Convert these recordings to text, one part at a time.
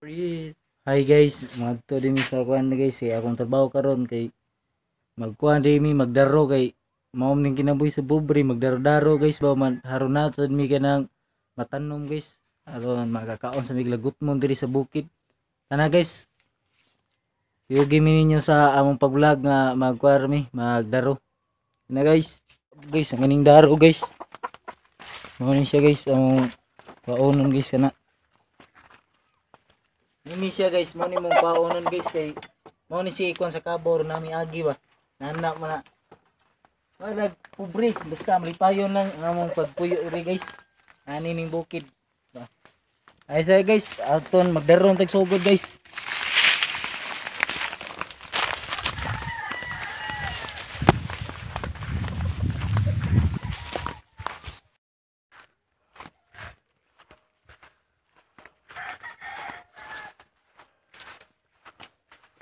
Freeze. Hi guys, magto din mi sa kuan guys kay akong trabaho karon kay magkuan din mi magdaro kay mao ning kinabuhi sa pobre magdaro-daro guys ba man haron na sad mi kanang matanom guys aron makakaon sa miglagot mo diri sa bukid. Tana guys, yugi mi ninyo sa among pag-vlog nga magkuan mi magdaro. Na guys, guys ang ining daro guys. Mao ni siya guys among paunon guys kana. Nini siya guys, mo ni mong paunon guys kay mo ni si ikon sa kabor nami agi ba. Nana mo na. Wala pobre, basta malipayon lang ang among pagpuyo iri guys. Ani ning bukid. Ba. Ay sa guys, aton magdaron tag sugod guys.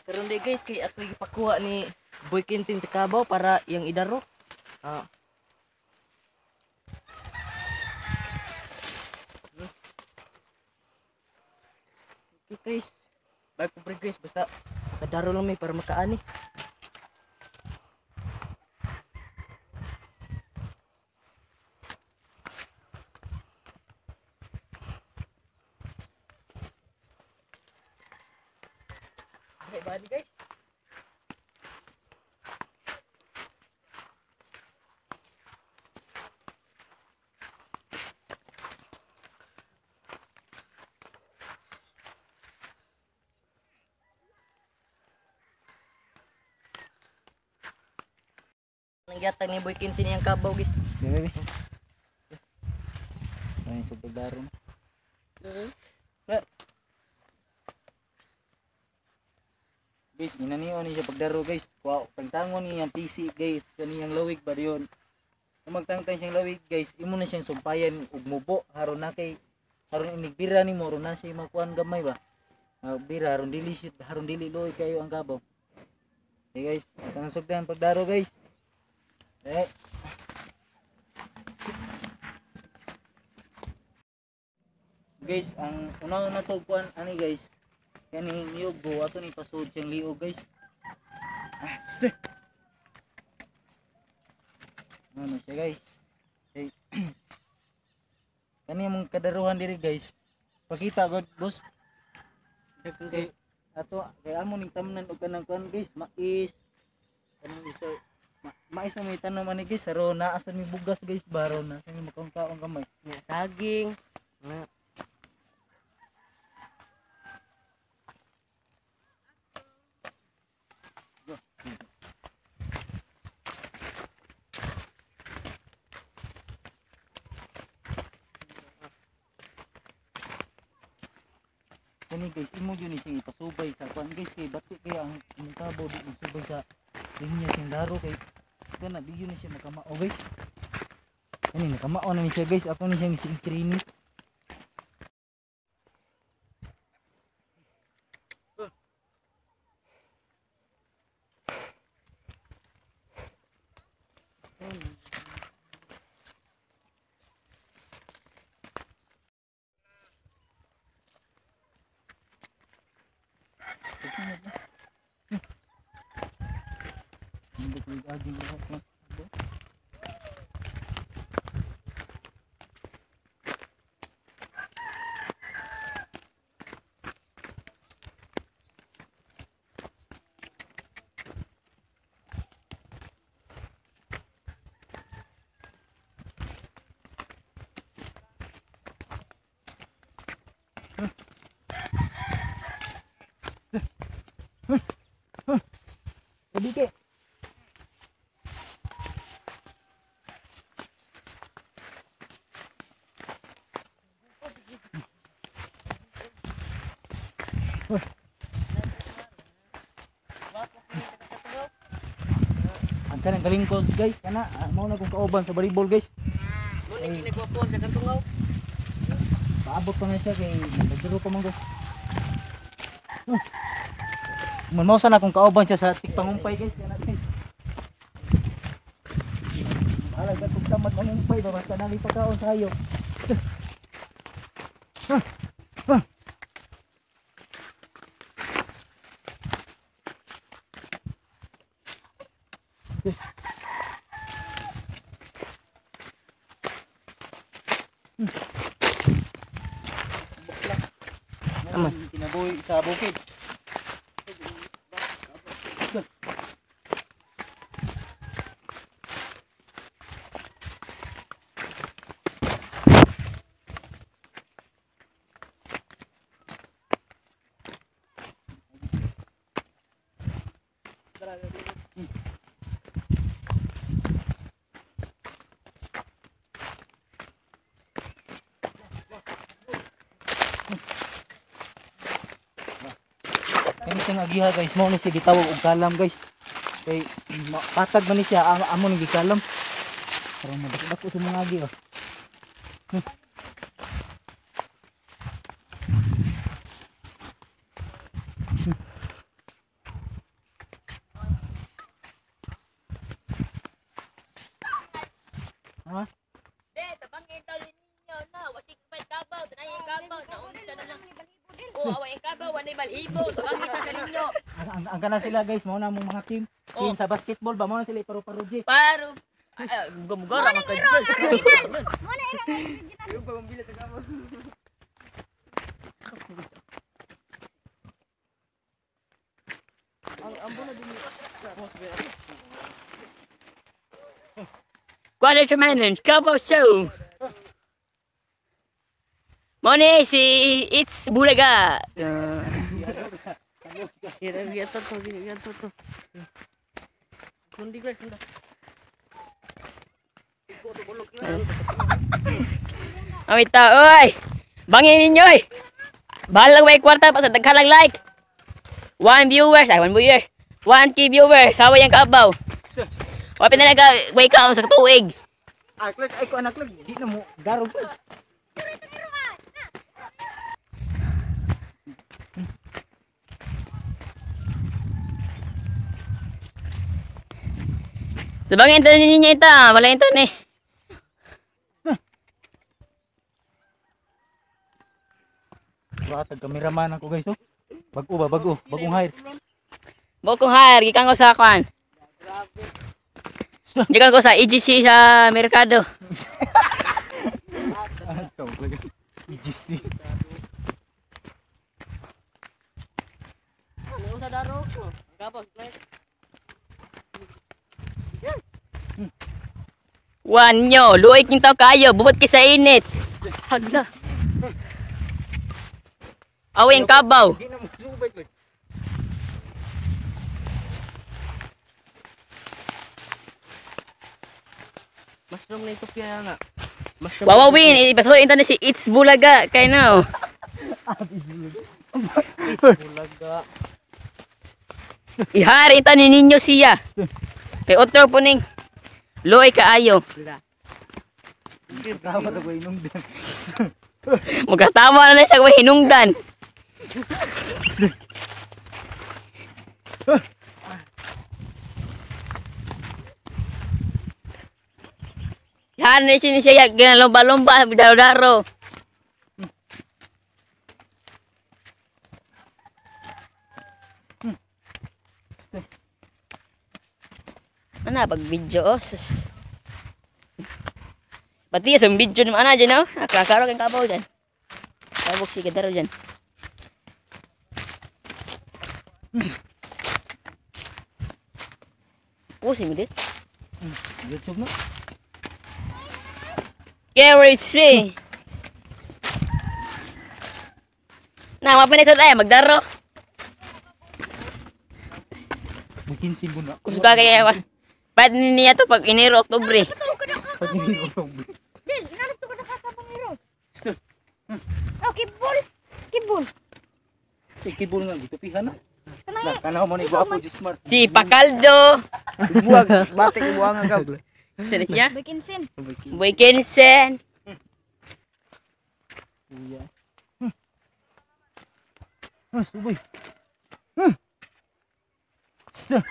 Karon di guys kay ako ipakuha ni Boy Quintin sa Kabaw para yang idaro. Ah. Okay guys. Bye po guys basta kadaro lang may para makaani. Okay, bali guys. Nangyatag ni Boy Quintin yang Kabaw guys. Dili. Ay sa pagdaro. Guys, ginaniyo ni siya pagdaro guys. Pagtangon niya ang PC guys, kaniyang lawig ba diyon. Kung magtangtang siyang lawig guys, imo na siyang sumpayan ug mubo haron na kay haron inigbira ni mo haron na siya makuan gamay ba. Bira haron dili loy kayo ang kabaw. Okay guys, atang sugdan pagdaro guys. Guys, ang una-una to kuan ani guys. Kani niyog go ato ni pasud siyang liog guys. Sister. Ano siya guys? Hey. Kani among kadaruhan diri guys. Pakita god boss. Kay ato kay amo ning tamnan og kanang kuan guys, mais. Kanang isa mais na may tanom ani guys, aron naa sa mi bugas guys, baron na sa mi makaon-kaon gamay. Saging. Kani guys, imo gyud ni sing ipasubay sa kuan guys kay bati kay ang kabaw di subay sa linya sing daro kay kana di gyud ni siya makamao guys. Kani nakamao na ni siya guys, ako ni siyang isingkrini. Hindi ko aging lahat na. Sedikit. Ang kanang kalingkos guys, kana mao na kong kauban sa volleyball guys. Muni kini ko sa kantungaw. Paabot pa na siya kay nagduro pa man guys. Manmausan akong kauban siya sa tikpangumpay guys. Yan natin. Bahala ka kung samad mangumpay ba basta nali pagkaon sa hayop. Aman. Kinabuhi sa bukid. Kani siyang agiha guys, mao ni siya gitawag og kalam guys. Kay patag man ni siya amo ni gikalam. Para madako sa mga agi oh. Ha? Tabangin tali ninyo na, wasig pa kabaw, tanay kabaw, naunsa na lang. Oh, away kabaw, wanay balhibo, tabangin ta kaninyo. Ang kana sila guys, mao na mong mga team. Team sa basketball ba mao na sila paro-paro G. Paro. Gumugara man ka dyan. Quarter minutes, kabaw show. Mone si It's Bulaga. Kira to. Kundi guys, kundi. Awit ta, oy. Bangin ninyo oy. Bahala way kwarta pa sa daghalang like. 1 viewers, 1K viewers, sawa yang kabaw. Wala pinalaga, wake up sa tuig. Aklag ay ko anak lag, di na mo garog. Sabangin ito ninyo ito, wala ito ni. Watag kameraman ako guys oh. Bagong hire. Bukong hire, gikan ko sa kwan. Gikan ko sa EGC sa Merkado. EGC. Ano sa daro ko? Gapas, Wanyo, luoy king tao kayo, bubot ki sa init. Hala. Awing kabaw. Di na mo subay ko. mushroom na ito kaya nga. Mushroom. Wawawin, ipasuhin ito na si It's Bulaga. Kaya na oh. Bulaga. Ihari ito ni ninyo siya. Kay otro po ning luoy kaayo. Bravo to ko inom din. Magkatama na siya kung hinungdan. Yan na siya ginalomba-lomba, daro-daro. Ano pag video oh. Pati sa video naman ana dyan oh. Nakakaro kang kabaw dyan. Kabog si kadaro dyan. Pusin mo dit. YouTube na. Gary C. Na, mapinisod ay magdaro. Mungkin sibo na. Kung suka kaya ako. Ba't niya to pag Enero, Oktubre? Pag hindi ko Dil, inanap to ko nakakapang hero. Oh, kibol. Ikibol nga dito pihan na. Kanay, Kanaw mo ni gwapo di smart. Si Pakaldo. Buwag, batik buwang agaw. Sino siya? Bekinsin. Boy Kensen. Iya. Suboy. Stop.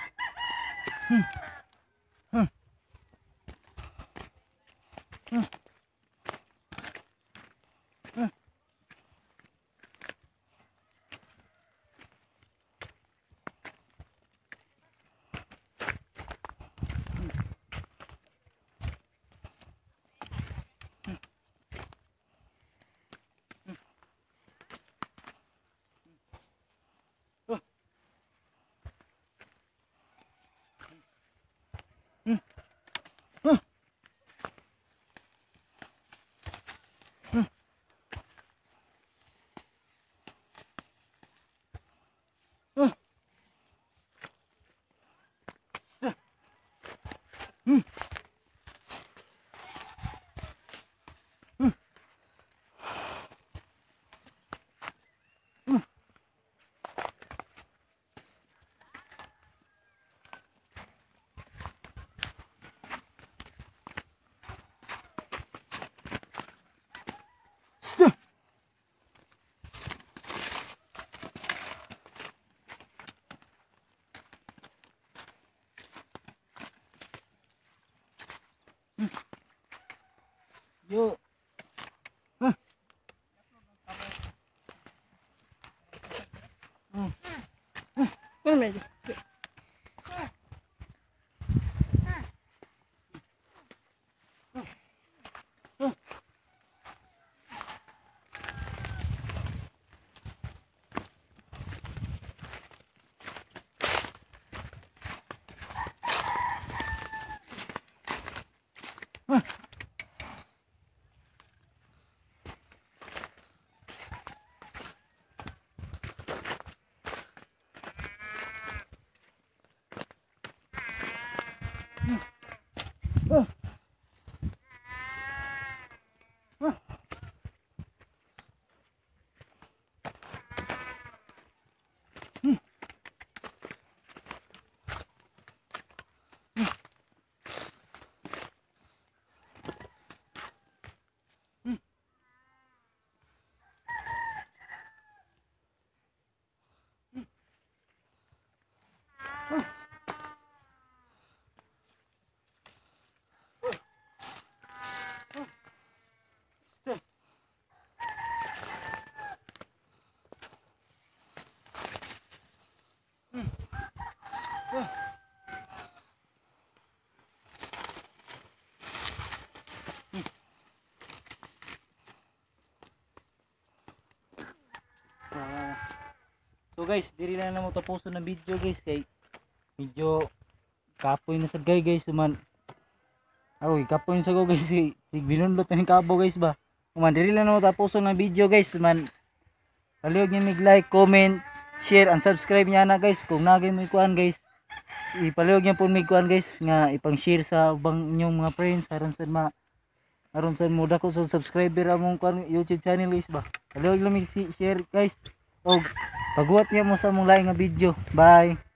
Yo. Ano man? So guys, diri na mo tapuson ng video guys kay medyo kapoy na sa guys man. Aw, kapoy sa go guys kay binunlot na ng kabo guys ba. Kuman diri na mo tapuson ng video guys man. Palihog niyo mig-like, comment, share and subscribe niya na guys kung nagay mo ikuan guys. Ipalihog niyo po mig kuan guys nga ipang-share sa ubang inyong mga friends aron sa mo dako sa subscriber among kuan YouTube channel guys ba. Palihog lang mig share guys. Og pagbuhat niya mo sa mong lain nga video. Bye.